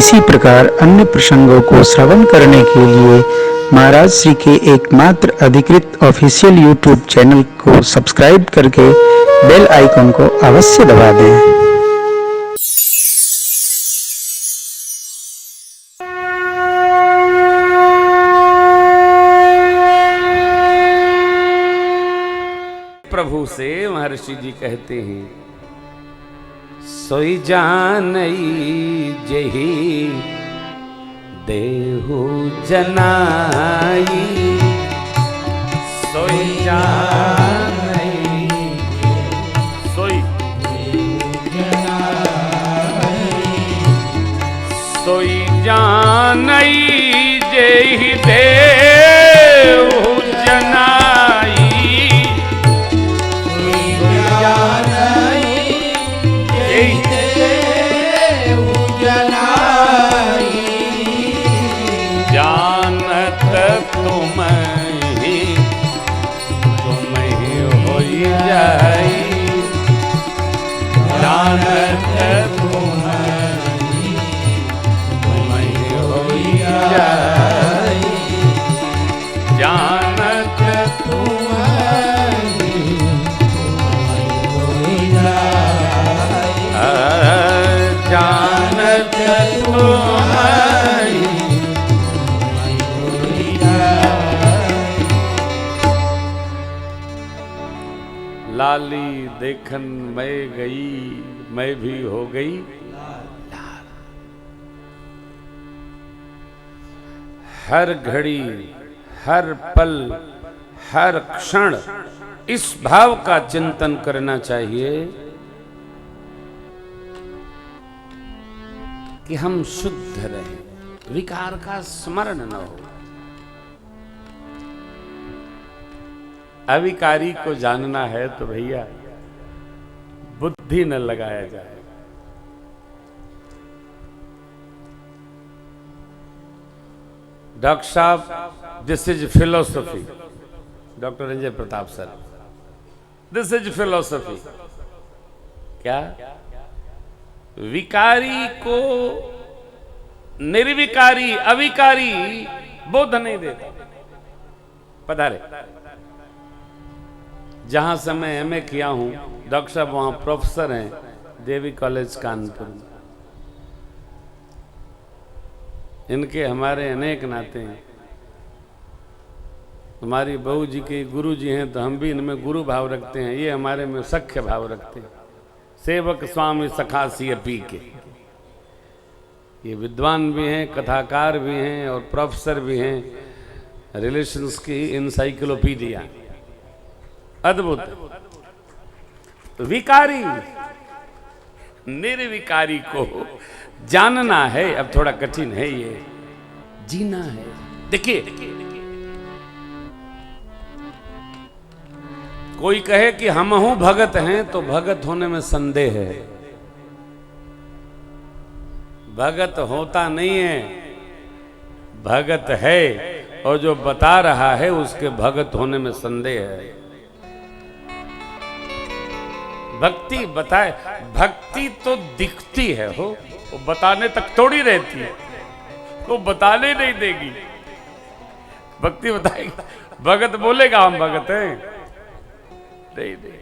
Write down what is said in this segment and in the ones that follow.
इसी प्रकार अन्य प्रसंगों को श्रवण करने के लिए महाराज श्री के एकमात्र अधिकृत ऑफिशियल यूट्यूब चैनल को सब्सक्राइब करके बेल आइकन को अवश्य दबा दें। प्रभु से महर्षि जी कहते हैं, सोई जानई जेहि देहु जनाई, सोई जानई सोई सोई जानई जेहि देहु जनाई, लाली देखन मैं गई, मैं भी हो गई लाल। हर घड़ी, हर पल, हर क्षण इस भाव का चिंतन करना चाहिए कि हम शुद्ध रहें, विकार का स्मरण न हो। अविकारी को जानना है तो भैया बुद्धि न लगाया जाए। डॉक्टर साहब, this is philosophy. Doctor Ranjay Pratap sir, this is philosophy. क्या विकारी को निर्विकारी, अविकारी बोध नहीं देता। पधारे। जहां से मैं एमए किया हूं, डॉक्टर साहब वहां प्रोफेसर हैं देवी कॉलेज कानपुर में। इनके हमारे अनेक नाते हैं। हमारी बहू जी के गुरु जी हैं तो हम भी इनमें गुरु भाव रखते हैं, ये हमारे में सख्य भाव रखते हैं। सेवक स्वामी सखा सिय पी के। ये विद्वान भी हैं, कथाकार भी हैं और प्रोफेसर भी हैं। रिलेशंस की इंसाइक्लोपीडिया, अद्भुत। विकारी निर्विकारी को जानना है। अब थोड़ा कठिन है, ये जीना है। देखिए, कोई कहे कि हम हूं भगत हैं तो भगत होने में संदेह है। भगत होता नहीं है, भगत है, और जो बता रहा है उसके भगत होने में संदेह है। भक्ति बताए, भक्ति तो दिखती है, हो वो बताने तक थोड़ी रहती है, वो बताने नहीं देगी। भक्ति बताएगी, भगत बोलेगा हम भगत हैं। नहीं नहीं,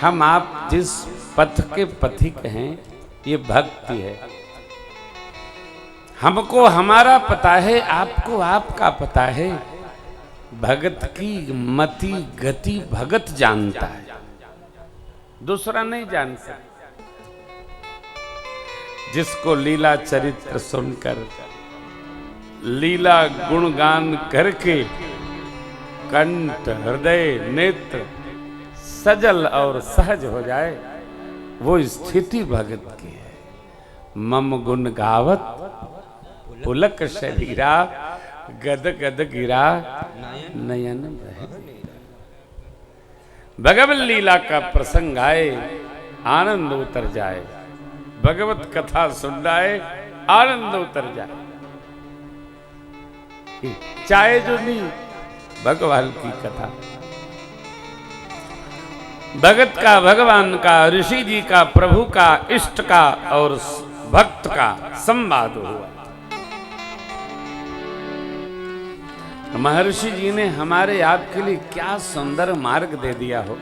हम आप जिस पथ के पथिक हैं ये भक्ति है। हमको हमारा पता है, आपको आपका पता है। भगत की मति गति भगत जानता है, दूसरा नहीं जान सकता। जिसको लीला चरित्र सुनकर, लीला गुणगान करके कंठ हृदय नेत्र सजल और सहज हो जाए, वो स्थिति भगत की है। मम गुण गावत पुलक शरीरा, गद गद गिरा नयन बह। भगवत लीला का प्रसंग आए, आनंद उतर जाए। भगवत कथा सुनाए, आनंद उतर जाए। चाहे जो नहीं, भगवान की कथा, भगत का, भगवान का, ऋषि जी का, प्रभु का, इष्ट का और भक्त का संवाद हुआ। महर्षि जी ने हमारे आपके लिए क्या सुंदर मार्ग दे दिया हो।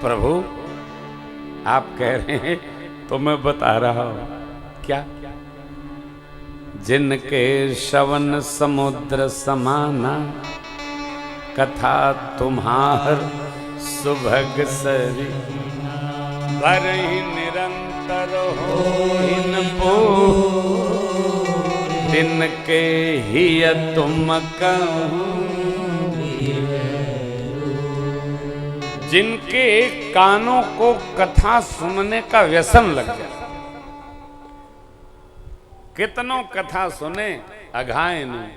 प्रभु आप कह रहे हैं तो मैं बता रहा हूं क्या। जिनके श्रवण समुद्र समाना, कथा तुम्हार सुभग सरी, भरहि निरंतर होहिन पूर, तिनके हिय तुम कहूं। जिनके कानों को कथा सुनने का व्यसन लग जाए, कितनों कथा सुने अघाए नहीं।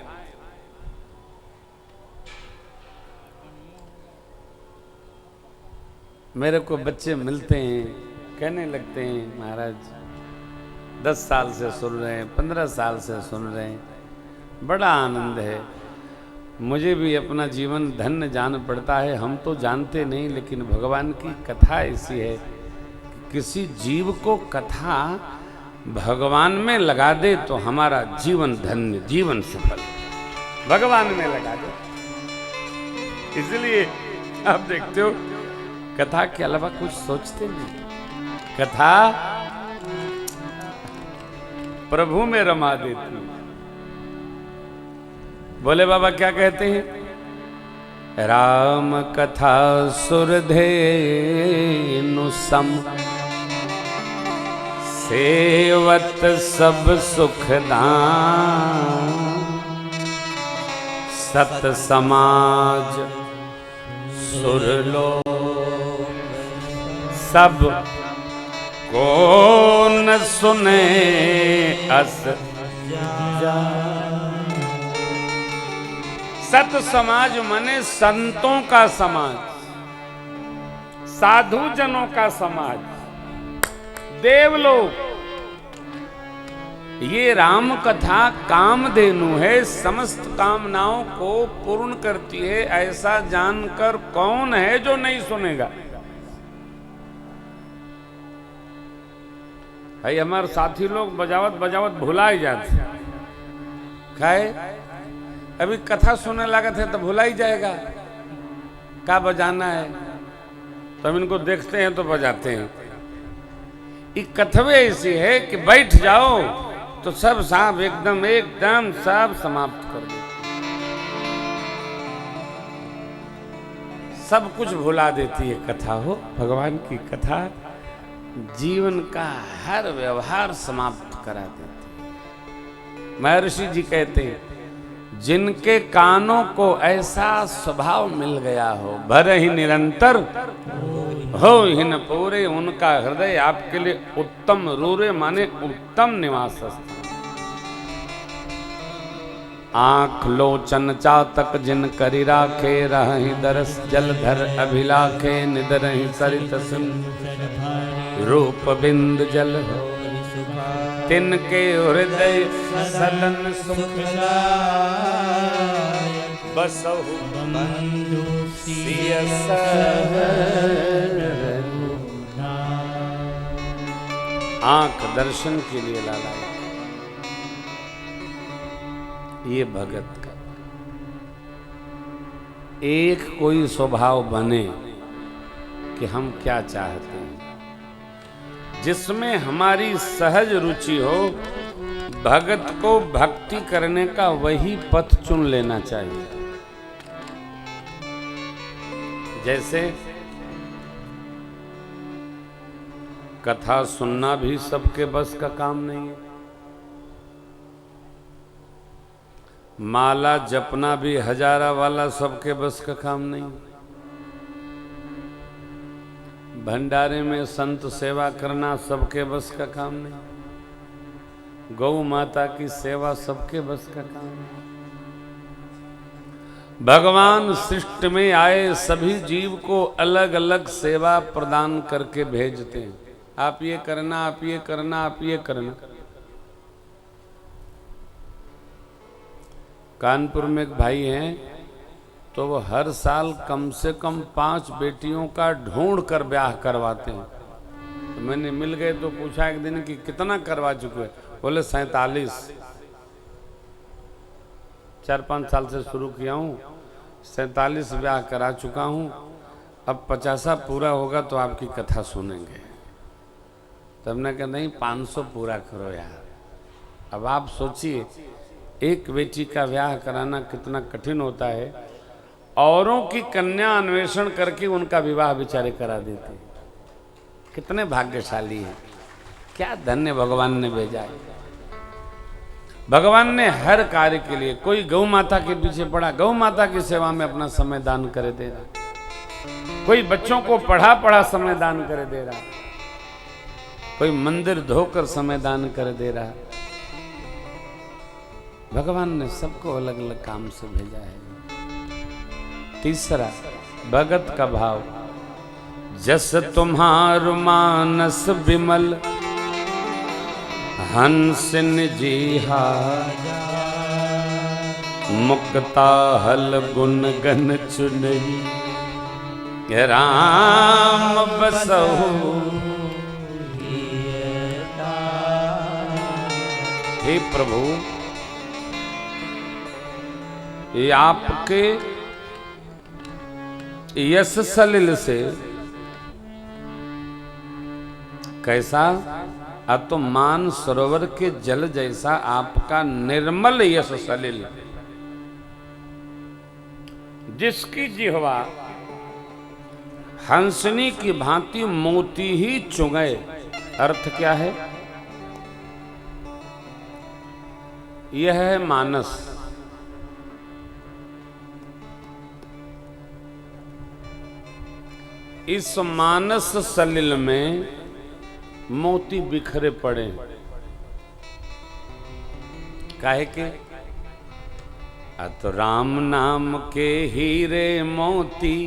मेरे को बच्चे मिलते हैं, कहने लगते हैं महाराज 10 साल से सुन रहे हैं, 15 साल से सुन रहे हैं, बड़ा आनंद है। मुझे भी अपना जीवन धन्य जान पड़ता है। हम तो जानते नहीं, लेकिन भगवान की कथा ऐसी है कि किसी जीव को कथा भगवान में लगा दे तो हमारा जीवन धन्य, जीवन सफल। भगवान में लगा दे। इसलिए आप देखते हो कथा के अलावा कुछ सोचते नहीं। कथा प्रभु में रमा देती। बोले बाबा क्या कहते हैं? राम कथा सुरधेनु सम, सेवत सब सुखदान, सत समाज सुरलो, सब कौन सुने अस जा। सत समाज मने संतों का समाज, साधु जनों का समाज, देवलोक। ये राम कथा कामधेनु है, समस्त कामनाओं को पूर्ण करती है। ऐसा जानकर कौन है जो नहीं सुनेगा? भाई हमारे साथी लोग बजावत बजावत भुला ही जाते। खाए अभी कथा सुनने लगे थे तो भुला ही जाएगा क्या बजाना है। तो हम इनको देखते हैं तो बजाते हैं। ये कथवे ऐसी है कि बैठ जाओ तो सब साफ एकदम एकदम सब समाप्त कर दो, सब कुछ भुला देती है कथा। हो भगवान की कथा जीवन का हर व्यवहार समाप्त करा देती है। महर्षि जी कहते हैं जिनके कानों को ऐसा स्वभाव मिल गया हो, भर ही निरंतर हो हिन पूरे, उनका हृदय आपके लिए उत्तम रूरे माने उत्तम निवास स्थान। आंख लोचन चातक जिन करी राखे, रहि दरस जलधर अभिलाखे, निदरहि सरित सिंधु रूप बिंद जल हो, तिनके हृदय सदन सुखदायक, बसहु बंधु सिय सहर। आंख दर्शन के लिए लाला, ये भगत का एक कोई स्वभाव बने कि हम क्या चाहते हैं, जिसमें हमारी सहज रुचि हो। भगत को भक्ति करने का वही पथ चुन लेना चाहिए। जैसे कथा सुनना भी सबके बस का काम नहीं है, माला जपना भी हजारा वाला सबके बस का काम नहीं, भंडारे में संत सेवा करना सबके बस का काम नहीं, गौ माता की सेवा सबके बस का काम नहीं। भगवान सृष्टि में आए सभी जीव को अलग अलग सेवा प्रदान करके भेजते हैं। आप ये करना, आप ये करना, आप ये करना। कानपुर में एक भाई हैं, तो वो हर साल कम से कम 5 बेटियों का ढूंढ कर ब्याह करवाते हैं। तो मैंने मिल गए तो पूछा एक दिन कि कितना करवा चुके हैं? बोले 47। 4-5 साल से शुरू किया हूँ, 47 ब्याह करा चुका हूँ, अब 50 पूरा होगा तो आपकी कथा सुनेंगे। तब हमने कहा नहीं, 500 पूरा करो यार। अब आप सोचिए, एक बेटी का ब्याह कराना कितना कठिन होता है, औरों की कन्या अन्वेषण करके उनका विवाह बेचारे करा देते। कितने भाग्यशाली हैं, क्या धन्य भगवान ने भेजा है। भगवान ने हर कार्य के लिए, कोई गौ माता के पीछे पड़ा, गौ माता की सेवा में अपना समय दान कर दे रहा, कोई बच्चों को पढ़ा समय दान कर दे रहा, कोई मंदिर धोकर समय दान कर दे रहा। भगवान ने सबको अलग अलग काम से भेजा है। तीसरा, भगत का भाव। जस तुम्हार मानस विमल, हंसिन जीहा, मुक्ता हल गुण गन चुनई, राम बसहु। हे प्रभु, ये आपके यश सलिल से कैसा, तो मान सरोवर के जल जैसा आपका निर्मल यश सलिल, जिसकी जिह्वा हंसनी की भांति मोती ही चुंगे। अर्थ क्या है? यह है मानस। इस मानस सलिल में मोती बिखरे पड़े। काहे के? तो राम नाम के हीरे मोती,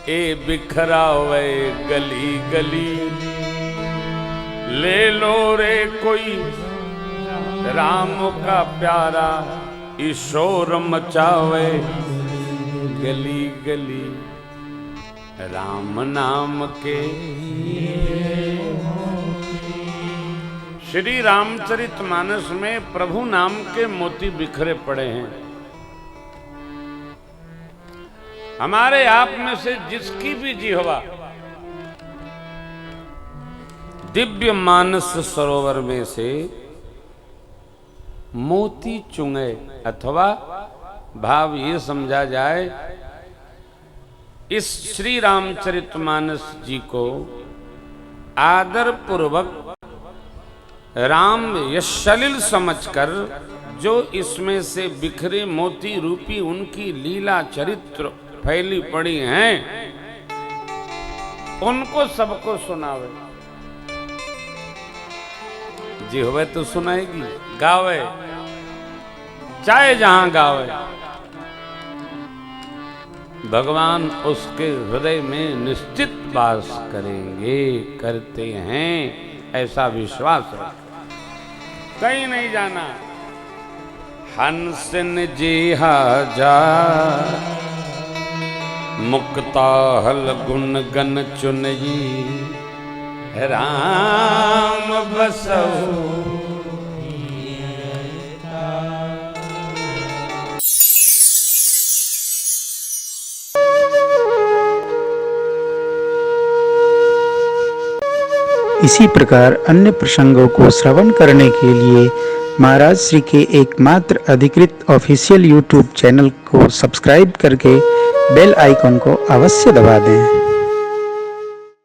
ए बिखरावे गली गली। ले लो रे कोई राम का प्यारा, ईशोर मचावे गली गली। राम नाम के श्री रामचरितमानस में प्रभु नाम के मोती बिखरे पड़े हैं। हमारे आप में से जिसकी भी जिह्वा दिव्य मानस सरोवर में से मोती चुंगे, अथवा भाव ये समझा जाए, इस श्री रामचरितमानस जी को आदर पूर्वक राम यशलिल समझकर जो इसमें से बिखरे मोती रूपी उनकी लीला चरित्र फैली पड़ी हैं, उनको सबको सुनावे। जिह्वा तो सुनाएगी, गावे, चाहे जहां गावे, भगवान उसके हृदय में निश्चित वास करेंगे, करते हैं, ऐसा विश्वास है। कहीं नहीं जाना। हंसन जीहा जा, मुक्ता हल गुण गन चुनई, राम बसहु। इसी प्रकार अन्य प्रसंगों को श्रवण करने के लिए महाराज श्री के एकमात्र अधिकृत ऑफिशियल यूट्यूब चैनल को सब्सक्राइब करके बेल आइकन को अवश्य दबा दें।